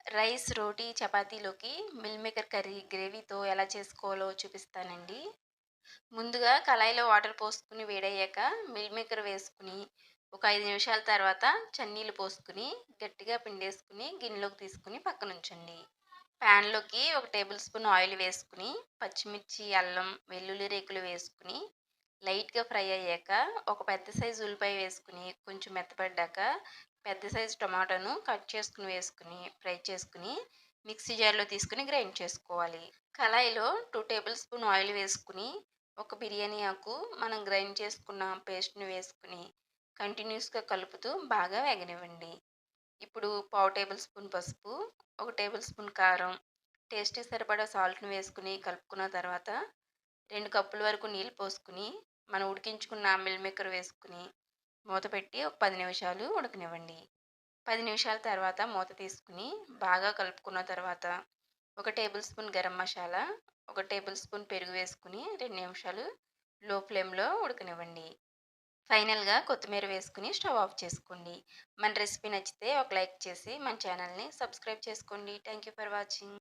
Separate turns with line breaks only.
Rice, రోటీ, చపాతీలోకి meal maker curry గ్రేవీతో ఎలా చేసుకోవాలో చూపిస్తానండి. ముందుగా కళాయిలో వాటర్ పోసుకొని వేడయ్యాక మిల్ మేకర్ వేసుకుని ఒక 5 నిమిషాల తర్వాత చన్నీళ్ళు పోసుకుని గట్టిగా పిండేసుకుని గిన్నెలోకి తీసుకుని పక్కనుంచండి. ప్యాన్‌లోకి ఒక టేబుల్ స్పూన్ ఆయిల్ వేసుకుని పచ్చిమిర్చి, అల్లం, వెల్లుల్లి రేకులు వేసుకుని లైట్‌గా ఫ్రై అయ్యాక ఒక పెద్ద సైజు ఉల్లిపాయ వేసుకుని కొంచెం మెత్తపడ్డాక పెద్ద సైజు టమాటాను కట్ చేసుకుని వేసుకుని ఫ్రై చేసుకుని మిక్సీ జార్‌లో తీసుకొని గ్రైండ్ చేసుకోవాలి. కళాయిలో 2 టేబుల్ స్పూన్ ఆయిల్ వేసుకుని ఒక బిర్యానీ ఆకు మనం గ్రైండ్ చేసుకున్న పేస్ట్‌ని వేసుకుని కంటిన్యూస్‌గా కలుపుతూ బాగా వేగనివ్వండి. ఇప్పుడు పావు టేబుల్ స్పూన్ పసుపు, ఒక టేబుల్ స్పూన్ కారం, టేస్ట్‌కి సరిపడా సాల్ట్‌ని వేసుకుని కలుపుకున్న తర్వాత 2 కప్పుల వరకు నీళ్ళు పోసుకుని మనం ఉడికించుకున్న మిల్ మేకర్ వేసుకుని మూత పెట్టి ఒక 10 నిమిషాలు ఉడకనివ్వండి. 10 నిమిషాల తర్వాత మూత తీసుకుని బాగా కలుపుకున్న తర్వాత ఒక టేబుల్ స్పూన్ గరం మసాలా, ఒక టేబుల్ స్పూన్ పెరుగు వేసుకుని 2 నిమిషాలు లో ఫ్లేమ్‌లో ఉడకనివ్వండి. ఫైనల్‌గా కొత్తిమీర వేసుకొని స్టవ్ ఆఫ్ చేసుకోండి. మన రెసిపీ నచ్చితే ఒక లైక్ చేసి మన ఛానల్‌ని సబ్స్క్రైబ్ చేసుకోండి. Thank you for watching.